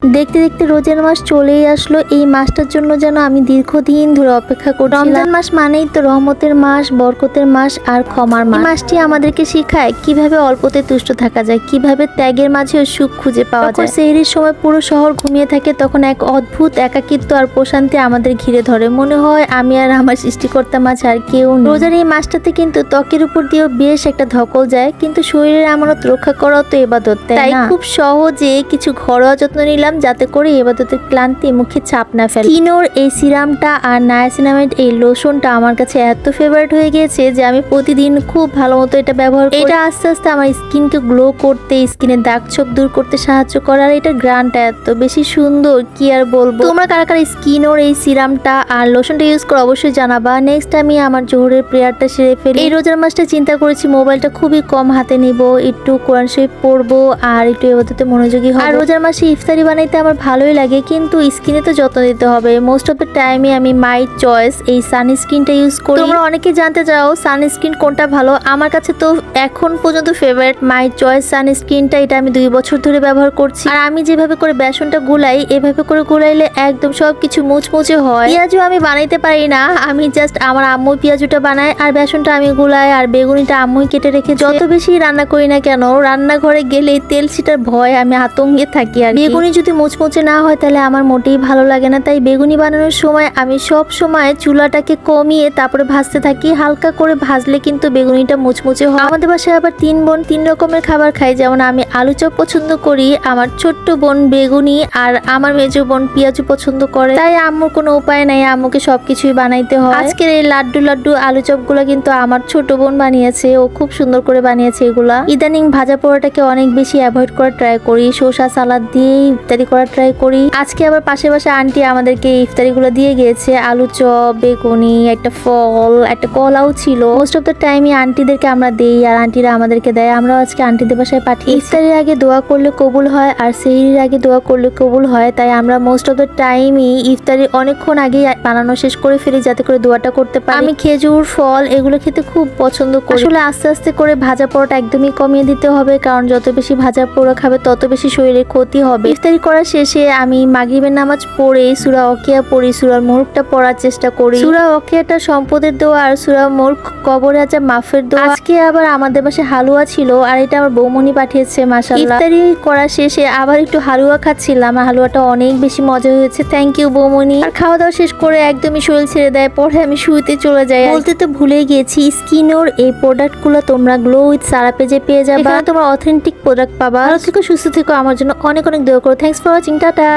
দেখতে দেখতে রোজার মাস চলেই আসলো। এই মাসটার জন্য যেন আমি দীর্ঘদিন ধরে অপেক্ষা করছিলাম। রমজান মাস মানেই তো রহমতের মাস, বরকতের মাস আর ক্ষমার মাস। এই মাসটি আমাদেরকে শেখায় কিভাবে অল্পতে তুষ্ট থাকা যায়, কিভাবে ত্যাগের মাঝেও সুখ খুঁজে পাওয়া যায়। সেহরির সময় পুরো শহর ঘুমিয়ে থাকে, তখন এক অদ্ভুত একাকিত্ব আর প্রশান্তি আমাদের ঘিরে ধরে। মনে হয় আমি আর আমার সৃষ্টিকর্তা মাঝে আর কেউ নেই। রোজার এই মাসটাতে কিন্তু ত্বকের উপর দিয়েও বেশ একটা ধকল যায়, কিন্তু শরীরের আমানত রক্ষা করাও তো ইবাদত, তাই খুব সহজে কিছু ঘরোয়া যত্ন নিলাম যাতে করে ইবাদতের ক্লান্তি মুখে চাপ না ফেলে। স্কিনোর এই সিরামটা আর নায়াসিনামাইড এই লোশনটা আমার কাছে এত ফেভারিট হয়ে গিয়েছে যে আমি প্রতিদিন খুব ভালো মতো এটা ব্যবহার করি। এটা আস্তে আস্তে আমার স্কিনকে গ্লো করতে, স্কিনের দাগ ছোপ দূর করতে সাহায্য করে। আর এটা গ্রানটা এত বেশি সুন্দর কি আর বলবো। তোমরা কারা কারা স্কিনোর এই সিরামটা আর লোশনটা ইউজ করো অবশ্যই জানাবা। নেক্সট আমি আমার জোহরের প্রেয়ারটা সেরে ফেলি। এই রোজার মাসটা চিন্তা করেছি মোবাইলটা খুবই কম হাতে নিব, একটু কোরআন শরীফ পড়বো আর একটু ইবাদতে মনোযোগী হব। আর রোজার মাসে ইফতারি বানাইতে আমার ভালোই লাগে, কিন্তু স্কিনে তো যত্ন দিতে হবে। মোস্ট অফ দ্য টাইমে আমি মাই চয়েস এই সানস্ক্রিনটা ইউজ করি। তোমরা অনেকে জানতে চাও সানস্ক্রিন কোনটা ভালো। আমার কাছে তো এখন পর্যন্ত ফেভারিট মাই চয়েস সানস্ক্রিনটা। এটা আমি 2 বছর ধরে ব্যবহার করছি। আর আমি যেভাবে করে বেসনটা গুলাই, এভাবে করে গুলাইলে একদম সবকিছু মুচমুচে হয়। পেঁয়াজু আমি বানাইতে পারি না, আমি জাস্ট আমার আম্মু পেঁয়াজুটা বানায় আর বেসনটা আমি গুলাই আর বেগুনিটা আম্মুই কেটে রেখে। যত বেশি রান্না করি না কেন, রান্নাঘরে গেলে তেল ছিটার ভয় আমি আতঙ্কে থাকি। আর বেগুনি যদি মুচমুচে না হয় তাহলে আমার মোটেই ভালো লাগে না। তাই বেগুনি বানানোর সময় আমি সব সময় চুলাটাকে কমিয়ে তারপরে ভাজতে থাকি। হালকা করে ভাজলে কিন্তু বেগুনিটা মুচমুচে হয়। আমাদের বাসায় আবার 3 বোন 3 রকমের খাবার খাই। যেমন আমি আলু চপ পছন্দ করি, আমার ছোট্ট বোন বেগুনি, আর আমার মেজো বোন পেঁয়াজু পছন্দ করে। তাই আম্মুর কোনো উপায় নাই, আম্মুকে সবকিছুই বানাইতে হয়। আজকের এই লাড্ডু আলু চপগুলো কিন্তু আমার ছোট বোন বানিয়েছে, ও খুব সুন্দর করে বানিয়েছে এগুলা। ইদানিং ভাজা পোড়াটাকে অনেক বেশি অ্যাভয়েড করার ট্রাই করি, শসা সালাদ দিয়ে ইফতারি করার ট্রাই করি। আজকে আবার পাশে আন্টি আমাদেরকে ইফতারি গুলো দিয়ে গিয়েছে, আলু চপ, বেগুনি, একটা ফল, একটা কলাও ছিল। মোস্ট অফ দ্য টাইমই আন্টিদেরকে আমরা দেই আর আন্টিরা আমাদেরকে দেয়। আমরাও আজকে আন্টিদের বাসায় পাঠিয়ে। ইফতারির আগে দোয়া করলে কবুল হয় আর সেহরির আগে দোয়া করলে কবুল হয়, তাই আমরা মোস্ট অফ দ্য টাইমই ইফতারি অনেকক্ষণ আগে বানানো শেষ করে ফেলি যাতে করে দোয়াটা করতে পারি। আমি খেজুর, ফল এগুলো খেতে খুব পছন্দ করি। আসলে আস্তে আস্তে করে ভাজা পোড়াটা একদমই কমিয়ে দিতে হবে, কারণ যত বেশি ভাজা পোড়া খাবে তত বেশি শরীরের ক্ষতি হবে। ইফতারি করার শেষে আমি মাগরিবের নামাজ পড়ে সূরা ওয়াকিয়া পড়ি, সূরা মুলকটা পড়ার চেষ্টা করি। সূরা ওয়াকিয়াটা সম্পদের দোয়া আর সূরা মুলক কবরে আযাব মাফের দোয়া। আজকে আবার আমাদের বাসায় হালুয়া ছিল আর এটা আমার বৌমনি পাঠিয়েছে মাশাআল্লাহ। ইফতারি করার শেষে আবার একটু হালুয়া খাচ্ছিলাম, হালুয়াটা অনেক বেশি মজা হয়েছে, থ্যাংক ইউ বৌমনি। আর খাওয়া দাওয়া শেষ করে একদমই শরীর ছেড়ে দেয়, পরে আমি শুইতে চলে যাই। বলতে তো ভুলে গিয়েছি, স্কিনোর এই প্রোডাক্টগুলো তোমরা গ্লো উইথ সারা পেজে পেয়ে যাবে, তোমরা অথেন্টিক প্রোডাক্ট পাবা। ভালো থেকো, সুস্থ থেকো, আমার জন্য অনেক অনেক দোয়া করো। Thanks for watching, tata.